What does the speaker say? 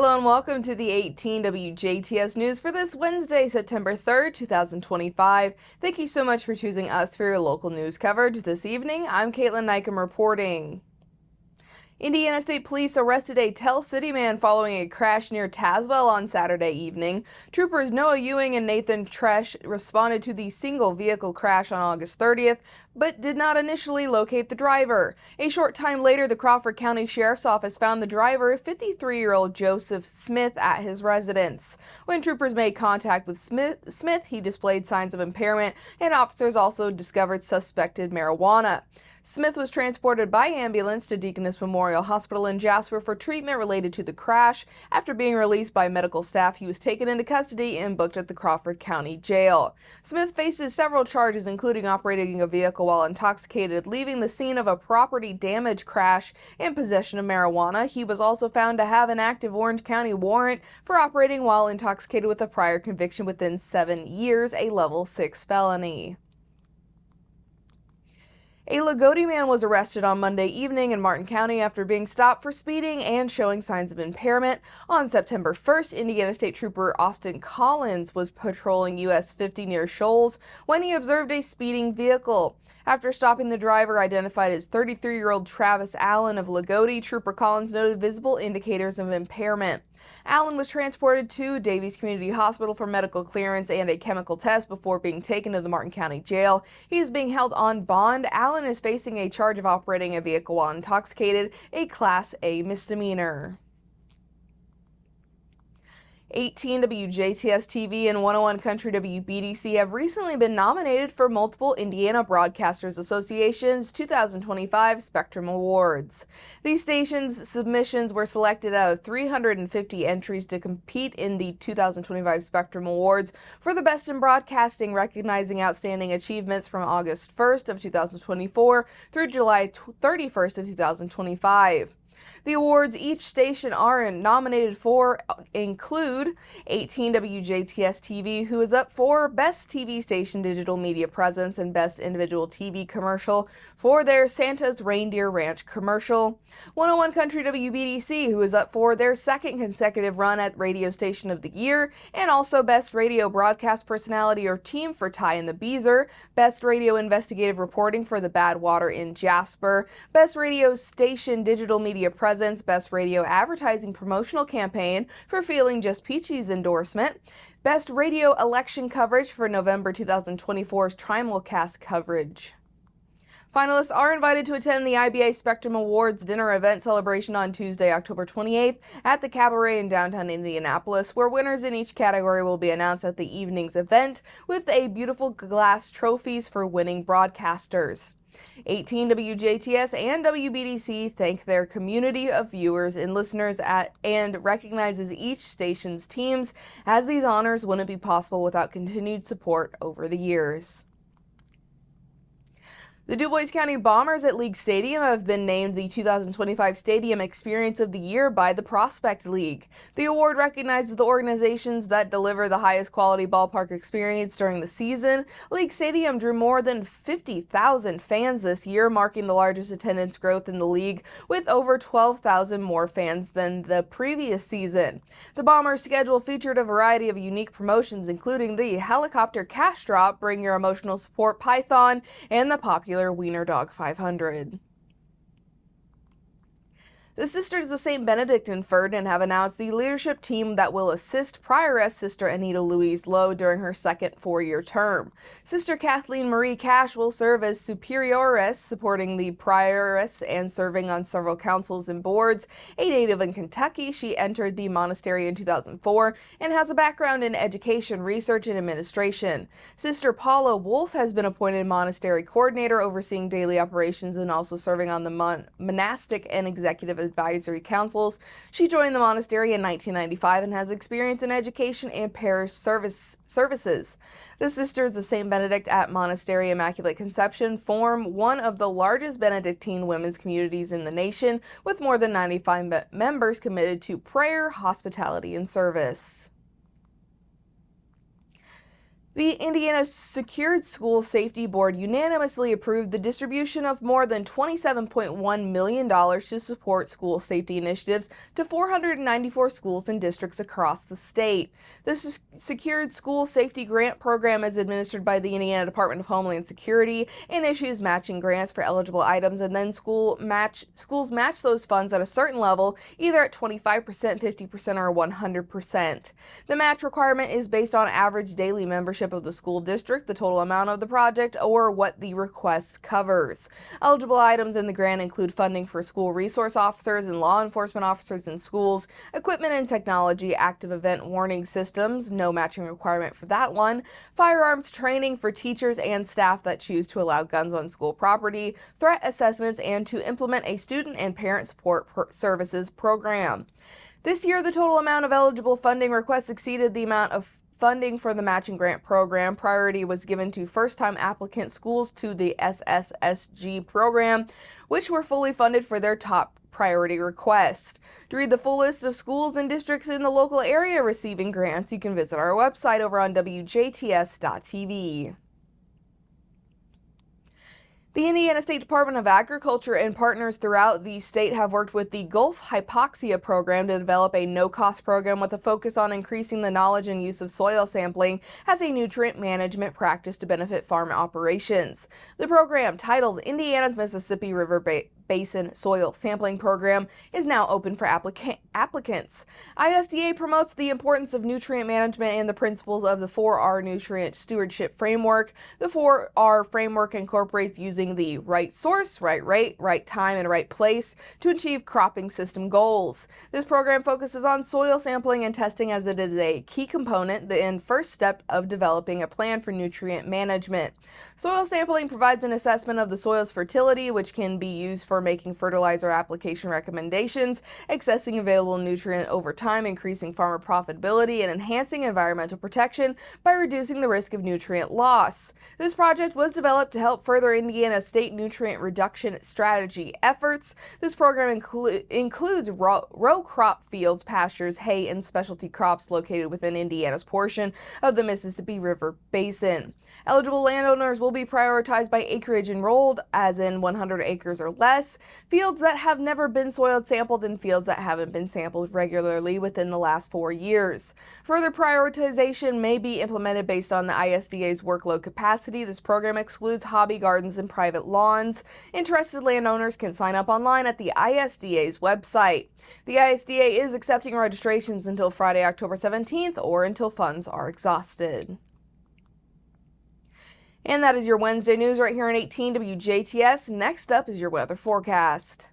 Hello and welcome to the 18 WJTS News for this Wednesday, September 3rd, 2025. Thank you so much for choosing us for your local news coverage this evening. I'm Kaitlyn Neukam reporting. Indiana State Police arrested a Tell City man following a crash near Tazewell on Saturday evening. Troopers Noah Ewing and Nathan Tresh responded to the single vehicle crash on August 30th, but did not initially locate the driver. A short time later, the Crawford County Sheriff's Office found the driver, 53-year-old Joseph Smith, at his residence. When troopers made contact with Smith, he displayed signs of impairment, and officers also discovered suspected marijuana. Smith was transported by ambulance to Deaconess Memorial Hospital in Jasper for treatment related to the crash. After being released by medical staff, he was taken into custody and booked at the Crawford County Jail. Smith faces several charges, including operating a vehicle while intoxicated, leaving the scene of a property damage crash, and possession of marijuana. He was also found to have an active Orange County warrant for operating while intoxicated with a prior conviction within 7 years, a level 6 felony. A Lagodi man was arrested on Monday evening in Martin County after being stopped for speeding and showing signs of impairment. On September 1st, Indiana State Trooper Austin Collins was patrolling US 50 near Shoals when he observed a speeding vehicle. After stopping the driver, identified as 33-year-old Travis Allen of Lagodi, Trooper Collins noted visible indicators of impairment. Allen was transported to Davies Community Hospital for medical clearance and a chemical test before being taken to the Martin County Jail. He is being held on bond. Allen is facing a charge of operating a vehicle while intoxicated, a Class A misdemeanor. 18 WJTS TV and 101 Country WBDC have recently been nominated for multiple Indiana Broadcasters Association's 2025 Spectrum Awards. These stations' submissions were selected out of 350 entries to compete in the 2025 Spectrum Awards for the Best in Broadcasting, recognizing outstanding achievements from August 1st of 2024 through July 31st of 2025. The awards each station are nominated for include 18 WJTS TV, who is up for Best TV Station Digital Media Presence and Best Individual TV Commercial for their Santa's Reindeer Ranch commercial. 101 Country WBDC, who is up for their second consecutive run at Radio Station of the Year, and also Best Radio Broadcast Personality or Team for Ty and the Beezer, Best Radio Investigative Reporting for the Bad Water in Jasper, Best Radio Station Digital Media Presence, Best Radio Advertising Promotional Campaign for Feeling Just Peachy's endorsement, Best Radio Election Coverage for November 2024's Trimulcast coverage. Finalists are invited to attend the IBA Spectrum Awards dinner event celebration on Tuesday, October 28th at the Cabaret in downtown Indianapolis, where winners in each category will be announced at the evening's event with a beautiful glass trophies for winning broadcasters. 18 WJTS and WBDC thank their community of viewers and listeners and recognizes each station's teams, as these honors wouldn't be possible without continued support over the years. The Dubois County Bombers at League Stadium have been named the 2025 Stadium Experience of the Year by the Prospect League. The award recognizes the organizations that deliver the highest quality ballpark experience during the season. League Stadium drew more than 50,000 fans this year, marking the largest attendance growth in the league, with over 12,000 more fans than the previous season. The Bombers' schedule featured a variety of unique promotions, including the Helicopter Cash Drop, Bring Your Emotional Support Python, and the popular Wiener Dog 500. The Sisters of St. Benedict in Ferdinand have announced the leadership team that will assist Prioress Sister Anita Louise Lowe during her second 4-year term. Sister Kathleen Marie Cash will serve as Superioress, supporting the Prioress and serving on several councils and boards. A native in Kentucky, she entered the monastery in 2004 and has a background in education, research, and administration. Sister Paula Wolf has been appointed monastery coordinator, overseeing daily operations and also serving on the monastic and executive advisory councils. She joined the monastery in 1995 and has experience in education and parish services. The Sisters of St. Benedict at Monastery Immaculate Conception form one of the largest Benedictine women's communities in the nation, with more than 95 members committed to prayer, hospitality, and service. The Indiana Secured School Safety Board unanimously approved the distribution of more than $27.1 million to support school safety initiatives to 494 schools and districts across the state. The Secured School Safety Grant Program is administered by the Indiana Department of Homeland Security and issues matching grants for eligible items, and then schools match those funds at a certain level, either at 25%, 50%, or 100%. The match requirement is based on average daily membership of the school district, the total amount of the project, or what the request covers. Eligible items in the grant include funding for school resource officers and law enforcement officers in schools, equipment and technology, active event warning systems, no matching requirement for that one, firearms training for teachers and staff that choose to allow guns on school property, threat assessments, and to implement a student and parent support services program. This year, the total amount of eligible funding requests exceeded the amount of funding for the matching grant program. Priority was given to first-time applicant schools to the SSSG program, which were fully funded for their top priority request. To read the full list of schools and districts in the local area receiving grants, you can visit our website over on WJTS.tv. The Indiana State Department of Agriculture and partners throughout the state have worked with the Gulf Hypoxia program to develop a no-cost program with a focus on increasing the knowledge and use of soil sampling as a nutrient management practice to benefit farm operations. The program, titled Indiana's Mississippi River Basin Soil Sampling Program, is now open for applicants. ISDA promotes the importance of nutrient management and the principles of the 4R Nutrient Stewardship Framework. The 4R framework incorporates using the right source, right rate, right time, and right place to achieve cropping system goals. This program focuses on soil sampling and testing as it is a key component and first step of developing a plan for nutrient management. Soil sampling provides an assessment of the soil's fertility, which can be used for making fertilizer application recommendations, accessing available nutrient over time, increasing farmer profitability, and enhancing environmental protection by reducing the risk of nutrient loss. This project was developed to help further Indiana state nutrient reduction strategy efforts. This program includes row crop fields, pastures, hay, and specialty crops located within Indiana's portion of the Mississippi River Basin. Eligible landowners will be prioritized by acreage enrolled, as in 100 acres or less, fields that have never been soil sampled, and fields that haven't been sampled regularly within the last 4 years. Further prioritization may be implemented based on the ISDA's workload capacity. This program excludes hobby gardens and private lawns. Interested landowners can sign up online at the ISDA's website. The ISDA is accepting registrations until Friday, October 17th, or until funds are exhausted. And that is your Wednesday news right here on 18 WJTS. Next up is your weather forecast.